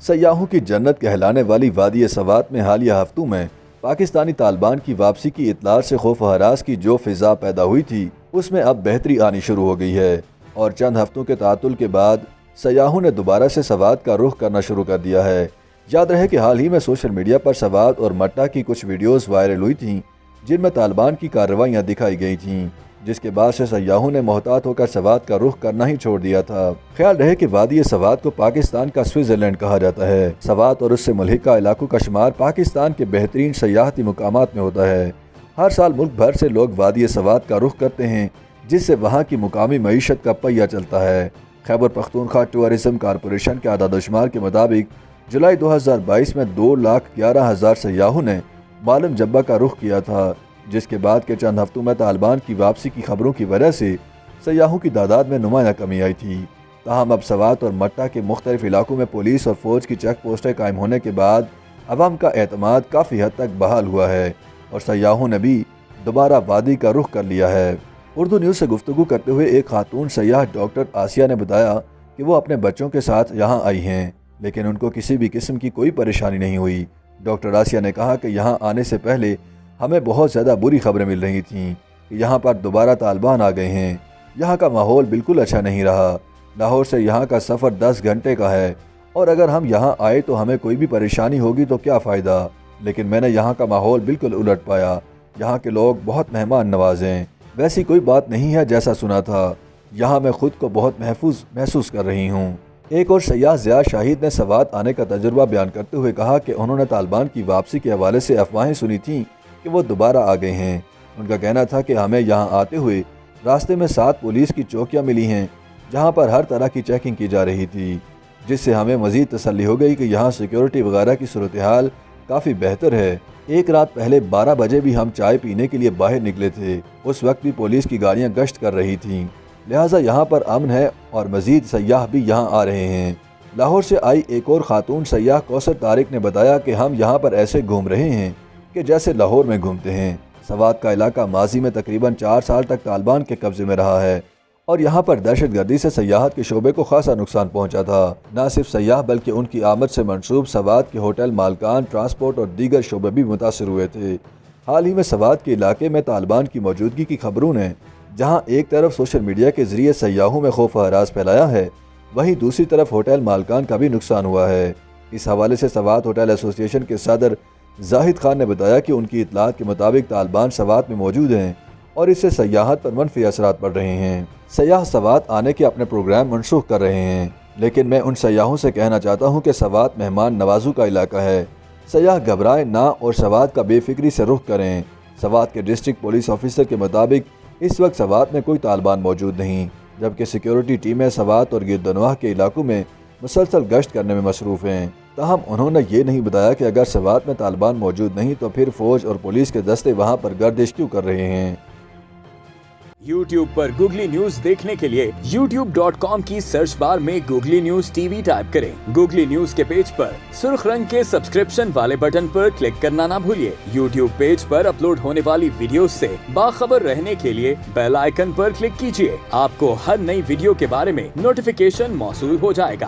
سیاحوں کی جنت کہلانے والی وادی سوات میں حالیہ ہفتوں میں پاکستانی طالبان کی واپسی کی اطلاع سے خوف و ہراس کی جو فضا پیدا ہوئی تھی اس میں اب بہتری آنی شروع ہو گئی ہے اور چند ہفتوں کے تعطل کے بعد سیاحوں نے دوبارہ سے سوات کا رخ کرنا شروع کر دیا ہے۔ یاد رہے کہ حال ہی میں سوشل میڈیا پر سوات اور مٹہ کی کچھ ویڈیوز وائرل ہوئی تھیں جن میں طالبان کی کارروائیاں دکھائی گئی تھیں، جس کے بعد سے سیاحوں نے محتاط ہو کر سوات کا رخ کرنا ہی چھوڑ دیا تھا۔ خیال رہے کہ وادی سوات کو پاکستان کا سوئٹزرلینڈ کہا جاتا ہے۔ سوات اور اس سے ملحقہ علاقوں کا شمار پاکستان کے بہترین سیاحتی مقامات میں ہوتا ہے۔ ہر سال ملک بھر سے لوگ وادی سوات کا رخ کرتے ہیں جس سے وہاں کی مقامی معیشت کا پہیہ چلتا ہے۔ خیبر پختونخوا ٹورزم کارپوریشن کے اعداد و شمار کے مطابق جولائی 2022 میں 2,11,000 سیاحوں نے معلم جبہ کا رخ کیا تھا، جس کے بعد کے چند ہفتوں میں طالبان کی واپسی کی خبروں کی وجہ سے سیاحوں کی تعداد میں نمایاں کمی آئی تھی۔ تاہم اب سوات اور مٹہ کے مختلف علاقوں میں پولیس اور فوج کی چیک پوسٹیں قائم ہونے کے بعد عوام کا اعتماد کافی حد تک بحال ہوا ہے اور سیاحوں نے بھی دوبارہ وادی کا رخ کر لیا ہے۔ اردو نیوز سے گفتگو کرتے ہوئے ایک خاتون سیاح ڈاکٹر آسیہ نے بتایا کہ وہ اپنے بچوں کے ساتھ یہاں آئی ہیں لیکن ان کو کسی بھی قسم کی کوئی پریشانی نہیں ہوئی۔ ڈاکٹر آسیہ نے کہا کہ یہاں آنے سے پہلے ہمیں بہت زیادہ بری خبریں مل رہی تھیں کہ یہاں پر دوبارہ طالبان آ گئے ہیں۔ یہاں کا ماحول بالکل اچھا نہیں رہا۔ لاہور سے یہاں کا سفر 10 گھنٹے کا ہے اور اگر ہم یہاں آئے تو ہمیں کوئی بھی پریشانی ہوگی تو کیا فائدہ، لیکن میں نے یہاں کا ماحول بالکل الٹ پایا۔ یہاں کے لوگ بہت مہمان نواز ہیں، ویسی کوئی بات نہیں ہے جیسا سنا تھا۔ یہاں میں خود کو بہت محفوظ محسوس کر رہی ہوں۔ ایک اور سیاح ضیاء شاہد نے سوات آنے کا تجربہ بیان کرتے ہوئے کہا کہ انہوں نے طالبان کی واپسی کے حوالے سے افواہیں سنی تھیں کہ وہ دوبارہ آ گئے ہیں۔ ان کا کہنا تھا کہ ہمیں یہاں آتے ہوئے راستے میں 7 پولیس کی چوکیاں ملی ہیں جہاں پر ہر طرح کی چیکنگ کی جا رہی تھی، جس سے ہمیں مزید تسلی ہو گئی کہ یہاں سیکیورٹی وغیرہ کی صورتحال کافی بہتر ہے۔ ایک رات پہلے 12 بجے بھی ہم چائے پینے کے لیے باہر نکلے تھے، اس وقت بھی پولیس کی گاڑیاں گشت کر رہی تھیں، لہٰذا یہاں پر امن ہے اور مزید سیاح بھی یہاں آ رہے ہیں۔ لاہور سے آئی ایک اور خاتون سیاح کوثر طارق نے بتایا کہ ہم یہاں پر ایسے گھوم رہے ہیں کہ جیسے لاہور میں گھومتے ہیں۔ سوات کا علاقہ ماضی میں تقریباً 4 سال تک طالبان کے قبضے میں رہا ہے اور یہاں پر دہشت گردی سے سیاحت کے شعبے کو خاصا نقصان پہنچا تھا۔ نہ صرف سیاح بلکہ ان کی آمد سے منسوب سوات کے ہوٹل مالکان، ٹرانسپورٹ اور دیگر شعبے بھی متاثر ہوئے تھے۔ حال ہی میں سوات کے علاقے میں طالبان کی موجودگی کی خبروں نے جہاں ایک طرف سوشل میڈیا کے ذریعے سیاحوں میں خوف و ہراس پھیلایا ہے، وہیں دوسری طرف ہوٹل مالکان کا بھی نقصان ہوا ہے۔ اس حوالے سے سوات ہوٹل ایسوسی ایشن کے صدر زاہد خان نے بتایا کہ ان کی اطلاعات کے مطابق طالبان سوات میں موجود ہیں اور اس سے سیاحت پر منفی اثرات پڑ رہے ہیں۔ سیاح سوات آنے کے اپنے پروگرام منسوخ کر رہے ہیں، لیکن میں ان سیاحوں سے کہنا چاہتا ہوں کہ سوات مہمان نوازوں کا علاقہ ہے۔ سیاح گھبرائیں نہ اور سوات کا بے فکری سے رخ کریں۔ سوات کے ڈسٹرکٹ پولیس آفیسر کے مطابق اس وقت سوات میں کوئی طالبان موجود نہیں، جبکہ سیکیورٹی ٹیمیں سوات اور گردنواہ کے علاقوں میں مسلسل گشت کرنے میں مصروف ہیں۔ تاہم انہوں نے یہ نہیں بتایا کہ اگر سوات میں طالبان موجود نہیں تو پھر فوج اور پولیس کے دستے وہاں پر گردش کیوں کر رہے ہیں۔ YouTube پر گوگلی نیوز دیکھنے کے لیے youtube.com کی سرچ بار میں googly news T V type کریں۔ گوگلی نیوز کے پیج پر سرخ رنگ کے سبسکرپشن والے بٹن پر کلک کرنا نہ بھولیے۔ YouTube پیج پر اپلوڈ ہونے والی ویڈیوز سے باخبر رہنے کے لیے بیل آئیکن پر کلک کیجیے۔ آپ کو ہر نئی ویڈیو کے بارے میں نوٹیفیکیشن موصول ہو جائے گا۔